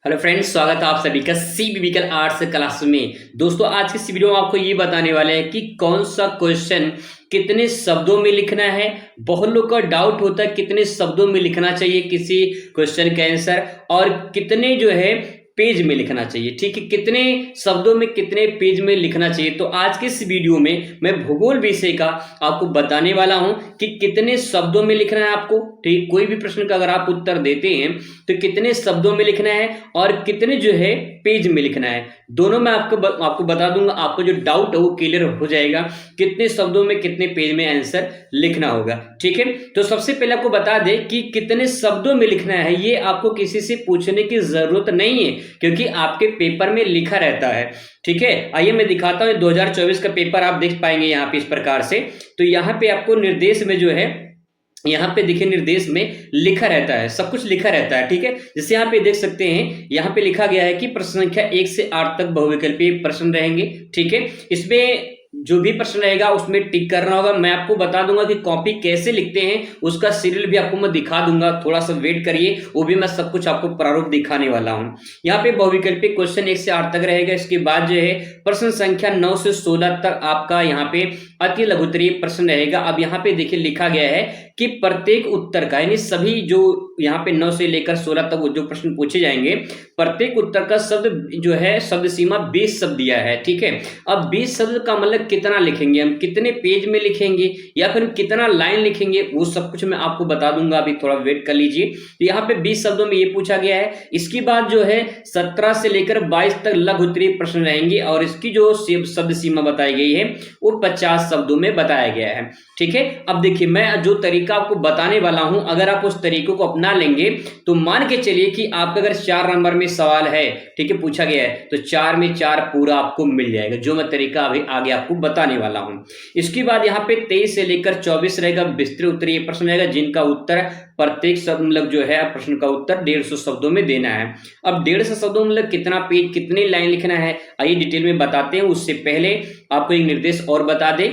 Hello friends, स्वागत है आप सभी का सी बिविकल आर्ट्स क्लास में। दोस्तों, आज की इस वीडियो में आपको ये बताने वाले हैं कि कौन सा क्वेश्चन कितने शब्दों में लिखना है। बहुत लोग का डाउट होता है कितने शब्दों में लिखना चाहिए किसी क्वेश्चन का आंसर, और कितने जो है पेज में लिखना चाहिए। ठीक है, कितने शब्दों में कितने पेज में लिखना चाहिए। तो आज के इस वीडियो में मैं भूगोल विषय का आपको बताने वाला हूं कि कितने शब्दों में लिखना है आपको। ठीक, कोई भी प्रश्न का अगर आप उत्तर देते हैं तो कितने शब्दों में लिखना है और कितने जो है पेज में लिखना है। दोनों मैं आपको बता दूंगा। आपको जो डाउट है वो क्लियर हो जाएगा कितने शब्दों में कितने पेज में आंसर लिखना होगा। ठीक है, तो सबसे पहले आपको बता दें कि कितने शब्दों में लिखना है। ये आपको किसी से पूछने की जरूरत नहीं है क्योंकि आपके पेपर में लिखा रहता है। ठीक है, आइए मैं दिखाता हूं। 2024 का पेपर आप देख पाएंगे यहाँ पे इस प्रकार से। तो यहाँ पे आपको निर्देश में जो है, यहाँ पे देखिए निर्देश में लिखा रहता है, सब कुछ लिखा रहता है। ठीक है, जैसे यहाँ पे देख सकते हैं, यहाँ पे लिखा गया है कि प्रश्न संख्या 1 से 8 तक बहुविकल्पीय प्रश्न रहेंगे। ठीक है, इसमें जो भी प्रश्न रहेगा उसमें टिक करना होगा। मैं आपको बता दूंगा कि कॉपी कैसे लिखते हैं, उसका सीरियल भी आपको मैं दिखा दूंगा। थोड़ा सा वेट करिए, वो भी मैं सब कुछ आपको प्रारूप दिखाने वाला हूं। यहाँ पे बहुविकल्पीय क्वेश्चन 1 से 8 तक रहेगा। इसके बाद जो है प्रश्न संख्या 9 से 16 तक आपका यहाँ पे अति लघुत्तरीय प्रश्न रहेगा। अब यहाँ पे देखिए लिखा गया है कि प्रत्येक उत्तर का, यानी सभी जो यहाँ पे 9 से लेकर 16 तक जो प्रश्न पूछे जाएंगे, प्रत्येक उत्तर का शब्द जो है शब्द सीमा 20 शब्द दिया है। ठीक है, अब 20 शब्द का मतलब कितना लिखेंगे हम, कितने पेज में लिखेंगे या फिर कितना लाइन लिखेंगे, वो सब कुछ मैं आपको बता दूंगा। अभी थोड़ा वेट कर लीजिए। तो यहाँ पे 20 शब्दों में ये पूछा गया है। इसके बाद जो है 17 से लेकर 22 तक लघु उत्तरीय प्रश्न रहेंगे और इसकी जो शब्द सीमा बताई गई है वो 50 शब्दों में बताया गया है। ठीक है, अब देखिए मैं जो तरीका आपको बताने वाला हूं, अगर आप उस तरीकों को अपना लेंगे तो मान के चलिए कि आपका अगर 4 नंबर में सवाल है, ठीक है, पूछा गया है, तो 4 में 4 पूरा आपको मिल जाएगा, जो मैं तरीका अभी आगे आपको बताने वाला हूं। इसके बाद यहाँ पे 23 से लेकर 24 रहेगा, विस्तृत उत्तरीय प्रश्न रहेगा, जिनका उत्तर प्रत्येक शब्द मतलब जो है प्रश्न का उत्तर 150 शब्दों में देना है। अब 150 शब्दों मतलब कितना पेज, कितनी लाइन लिखना है, आइए डिटेल में बताते हैं। उससे पहले आपको एक निर्देश और बता दें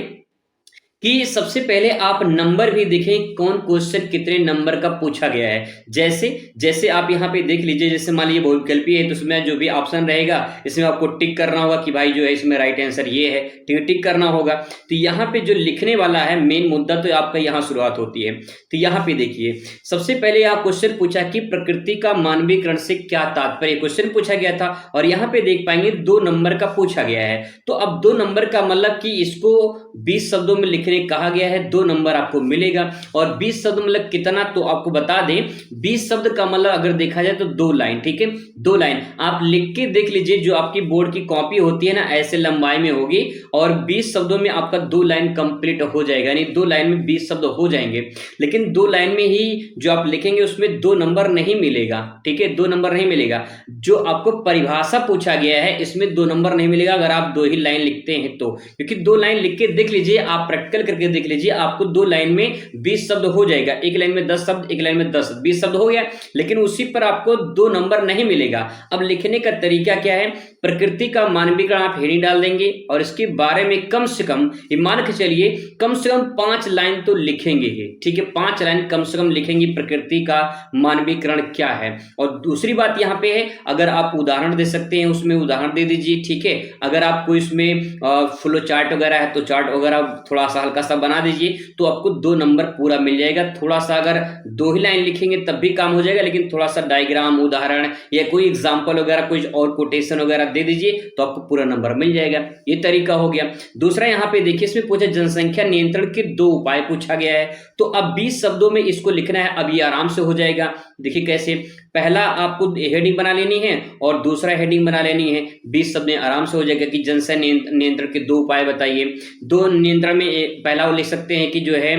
कि सबसे पहले आप नंबर भी देखें, कौन क्वेश्चन कितने नंबर का पूछा गया है। जैसे जैसे आप यहाँ पे देख लीजिए, जैसे मान लीजिए बहुविकल्पीय है तो उसमें जो भी ऑप्शन रहेगा इसमें आपको टिक करना होगा कि भाई जो है इसमें राइट आंसर ये है। ठीक है, टिक करना होगा। तो यहाँ पे जो लिखने वाला है मेन मुद्दा, तो आपका यहाँ शुरुआत होती है। तो यहाँ पे देखिए सबसे पहले आप क्वेश्चन पूछा कि प्रकृति का मानवीकरण से क्या तात्पर्य, क्वेश्चन पूछा गया था। और यहाँ पे देख पाएंगे 2 नंबर का पूछा गया है। तो अब 2 नंबर का मतलब कि इसको 20 शब्दों में लिखने कहा गया है, 2 नंबर आपको मिलेगा। और 20 शब्द मतलब कितना, तो आपको बता दें 20 शब्द का मतलब अगर देखा जाए तो 2 लाइन। ठीक है, 2 लाइन आप लिख के देख लीजिए। जो आपकी बोर्ड की कॉपी होती है ना, ऐसे लंबाई में होगी और 20 शब्दों में आपका 2 लाइन कंप्लीट हो जाएगा, यानी 2 लाइन में 20 शब्द हो जाएंगे। लेकिन 2 लाइन में ही जो आप लिखेंगे उसमें 2 नंबर नहीं मिलेगा। ठीक है, 2 नंबर नहीं मिलेगा। जो आपको परिभाषा पूछा गया है इसमें 2 नंबर नहीं मिलेगा अगर आप 2 ही लाइन लिखते हैं तो, क्योंकि 2 लाइन लिख के देख लीजिए, आप प्रैक्टिकल करके देख लीजिए, आपको 2 लाइन में 20 शब्द हो जाएगा। एक लाइन में 10 शब्द, एक लाइन में 10, 20 शब्द हो गया। लेकिन उसी पर आपको 2 नंबर नहीं मिलेगा। अब लिखने का तरीका क्या है, प्रकृति का मानवीकरण आप हेडिंग डाल देंगे और इसके बारे में कम से कम मान के चलिए कम से कम 5 लाइन तो लिखेंगे ही। ठीक है, 5 लाइन कम से कम लिखेंगे, प्रकृति का मानवीकरण क्या है। और दूसरी बात यहाँ पे है, अगर आप उदाहरण दे सकते हैं उसमें उदाहरण दे दीजिए। ठीक है, अगर आपको इसमें फ्लो चार्ट वगैरह है तो चार्ट वगैरह थोड़ा सा हल्का सा बना दीजिए, तो आपको 2 नंबर पूरा मिल जाएगा। थोड़ा सा अगर 2 ही लाइन लिखेंगे तब भी काम हो जाएगा, लेकिन थोड़ा सा डायग्राम, उदाहरण या कोई एग्जांपल वगैरह, कोई और कोटेशन वगैरह दे दीजिए तो आपको पूरा नंबर मिल जाएगा। ये तरीका हो गया। दूसरा यहाँ पे देखिए, इसमें पूछा जनसंख्या नियंत्रण के 2 उपाय पूछा गया है। तो अब 20 शब्दों में इसको लिखना है। अब ये आराम से हो जाएगा। देखिए कैसे, पहला आपको हेडिंग बना लेनी है और दूसरा हेडिंग बना लेनी है। 20 शब्द में आराम से हो जाएगा कि जनसंख्या नियंत्रण के 2 उपाय बताइए। 2 नियंत्रण में पहला वो लिख सकते हैं कि जो है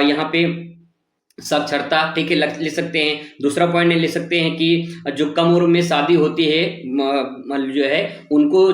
यहाँ पे साक्षरता। ठीक है, ले सकते हैं। दूसरा पॉइंट ले सकते हैं कि जो कम उम्र में शादी होती है जो है उनको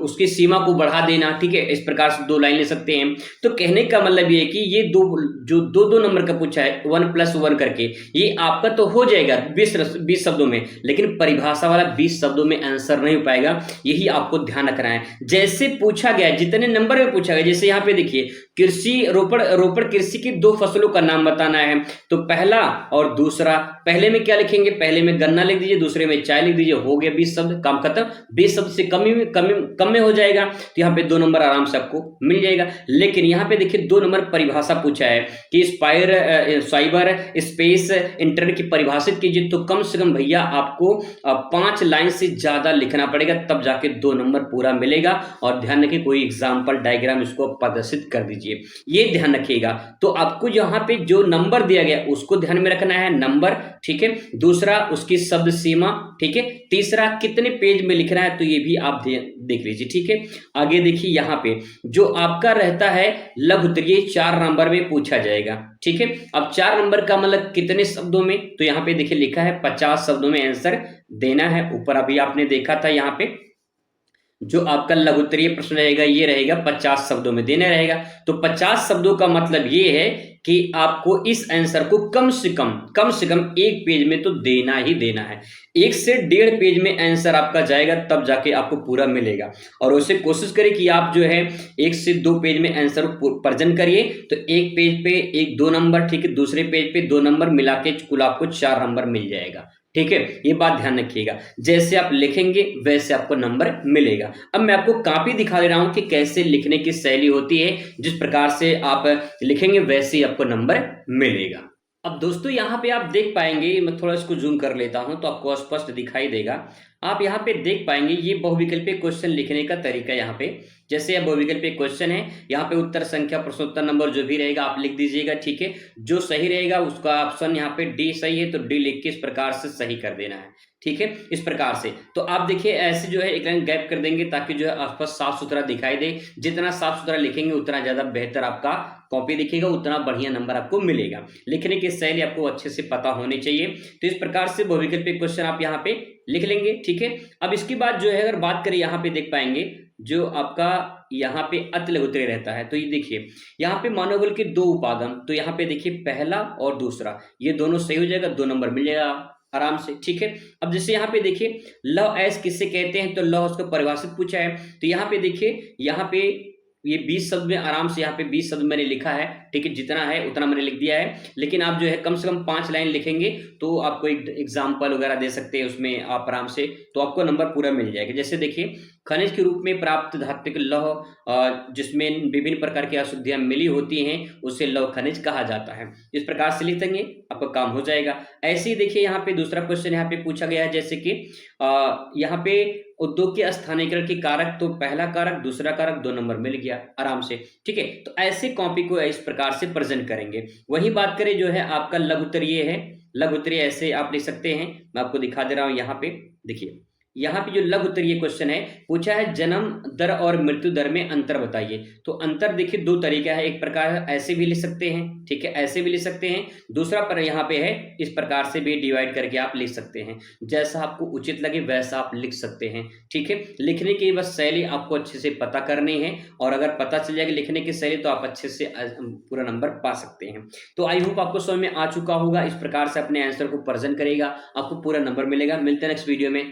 उसकी सीमा को बढ़ा देना। ठीक है, इस प्रकार से 2 लाइन ले सकते हैं। तो कहने का मतलब ये है कि ये जो दो नंबर का पूछा है 1+1 करके, ये आपका तो हो जाएगा 20 शब्दों में, लेकिन परिभाषा वाला 20 शब्दों में आंसर नहीं हो पाएगा। यही आपको ध्यान रखना है। जैसे पूछा गया, जितने नंबर में पूछा गया, जैसे यहाँ पे देखिए कृषि रोपड़ रोपड़ कृषि की दो फसलों का नाम बताना है। तो पहला और दूसरा, पहले में क्या लिखेंगे, पहले में गन्ना लिख दीजिए, दूसरे में चाय लिख दीजिए, हो गया 20 शब्द, काम खत्म। 20 शब्द से कम में हो जाएगा, तो यहाँ पे 2 नंबर आराम से आपको मिल जाएगा। लेकिन यहाँ पे देखिए 2 नंबर परिभाषा पूछा है कि साइबर स्पेस इंटरनेट की परिभाषित कीजिए, तो कम से कम भैया आपको 5 लाइन से ज्यादा लिखना पड़ेगा, तब जाके 2 नंबर पूरा मिलेगा। और ध्यान रखिए कोई एग्जाम्पल डायग्राम इसको प्रदर्शित कर दीजिए, ये ध्यान रखिएगा। तो आपको यहाँ पे जो नंबर दिया गया उसको ध्यान में रखना है, नंबर, ठीक है। दूसरा उसकी शब्द सीमा, ठीक है। तीसरा कितने पेज में लिखना है, तो ये भी आप देख लीजिए, ठीक है। आगे देखिए यहाँ पे जो आपका रहता है लघु उत्तरीय 4 नंबर में पूछा जाएगा, ठीक है। अब 4 नंबर का मतलब कितने शब्दों में, तो यहाँ पे देखिए लिखा है 50 शब्दों में आंसर देना है। ऊपर अभी आपने देखा था यहाँ पे जो आपका लघु उत्तरीय प्रश्न रहेगा ये रहेगा 50 शब्दों में देना रहेगा। तो 50 शब्दों का मतलब ये है कि आपको इस आंसर को कम से कम 1 पेज में तो देना ही देना है। 1 से 1.5 पेज में आंसर आपका जाएगा, तब जाके आपको पूरा मिलेगा। और उससे कोशिश करें कि आप जो है 1 से 2 पेज में आंसर प्रेजेंट करिए, तो 1 पेज पे 1-2 नंबर, ठीक है, दूसरे पेज पे 2 नंबर मिला के कुल आपको 4 नंबर मिल जाएगा, ठीक है। ये बात ध्यान रखिएगा, जैसे आप लिखेंगे वैसे आपको नंबर मिलेगा। अब मैं आपको कॉपी दिखा दे रहा हूं कि कैसे लिखने की शैली होती है, जिस प्रकार से आप लिखेंगे वैसे ही आपको नंबर मिलेगा। अब दोस्तों यहाँ पे आप देख पाएंगे, मैं थोड़ा इसको जूम कर लेता हूं तो आपको स्पष्ट दिखाई देगा। आप यहाँ पे देख पाएंगे ये बहुविकल्पीय क्वेश्चन लिखने का तरीका। यहाँ पे जैसे बहुविकल्पीय क्वेश्चन है, यहाँ पे उत्तर संख्या प्रश्नोत्तर नंबर जो भी रहेगा आप लिख दीजिएगा, ठीक है। जो सही रहेगा उसका ऑप्शन यहाँ पे डी सही है, तो डी लिख के इस प्रकार से सही कर देना है, ठीक है, इस प्रकार से। तो आप देखिए ऐसे जो है एक लाइन गैप कर देंगे ताकि जो है आसपास साफ सुथरा दिखाई दे। जितना साफ सुथरा लिखेंगे उतना ज्यादा बेहतर आपका कॉपी दिखेगा, उतना बढ़िया नंबर आपको मिलेगा। लिखने की शैली आपको अच्छे से पता होनी चाहिए। तो इस प्रकार से बहुविकल्पीय क्वेश्चन आप यहाँ पे लिख लेंगे, ठीक है। अब इसके बाद जो है अगर बात करें, यहाँ पे देख पाएंगे जो आपका यहाँ पे अति लघु उत्तरीय रहता है, तो ये देखिए यहाँ पे मानव बल के 2 उपागम, तो यहाँ पे देखिए पहला और दूसरा ये दोनों सही हो जाएगा, 2 नंबर मिल जाएगा आराम से, ठीक है। अब जैसे यहाँ पे देखिए लव ऐश किससे कहते हैं, तो लव उसको परिभाषित पूछा है। तो यहाँ पे देखिए यहाँ पे ये 20 शब्द में आराम से, यहाँ पे 20 शब्द मैंने लिखा है, ठीक है, जितना है उतना मैंने लिख दिया है। लेकिन आप जो है कम से कम 5 लाइन लिखेंगे तो आपको एक एग्जाम्पल वगैरह दे सकते हैं उसमें आप आराम से, तो आपको नंबर पूरा मिल जाएगा। जैसे देखिए खनिज के रूप में प्राप्त धात्विक लौह जिसमें विभिन्न प्रकार की अशुद्धियां मिली होती हैं उसे लौह खनिज कहा जाता है। इस प्रकार से लिख देंगे आपका काम हो जाएगा। ऐसे ही देखिए यहाँ पे दूसरा क्वेश्चन यहाँ पे पूछा गया है, जैसे कि यहाँ पे उद्योग के स्थानीयकरण के कारक, तो पहला कारक दूसरा कारक 2 नंबर मिल गया आराम से, ठीक है। तो ऐसे कॉपी को इस प्रकार से प्रेजेंट करेंगे। वही बात करें जो है आपका लघु उत्तरीय है, लघु उत्तरीय ऐसे आप लिख सकते हैं। मैं आपको दिखा दे रहा हूं, यहाँ पे देखिए यहाँ पे जो लघु उत्तरीय क्वेश्चन है पूछा है जन्म दर और मृत्यु दर में अंतर बताइए। तो अंतर देखिए 2 तरीका है, एक प्रकार ऐसे भी लिख सकते हैं, ठीक है, ऐसे भी लिख सकते हैं। दूसरा पर यहाँ पे है इस प्रकार से भी डिवाइड करके आप लिख सकते हैं, जैसा आपको उचित लगे वैसा आप लिख सकते हैं, ठीक है। लिखने की बस शैली आपको अच्छे से पता करनी है, और अगर पता चल जाएगी लिखने की शैली तो आप अच्छे से पूरा नंबर पा सकते हैं। तो आई होप आपको समझ में आ चुका होगा। इस प्रकार से अपने आंसर को प्रेजेंट करेगा, आपको पूरा नंबर मिलेगा। मिलते हैं नेक्स्ट वीडियो में।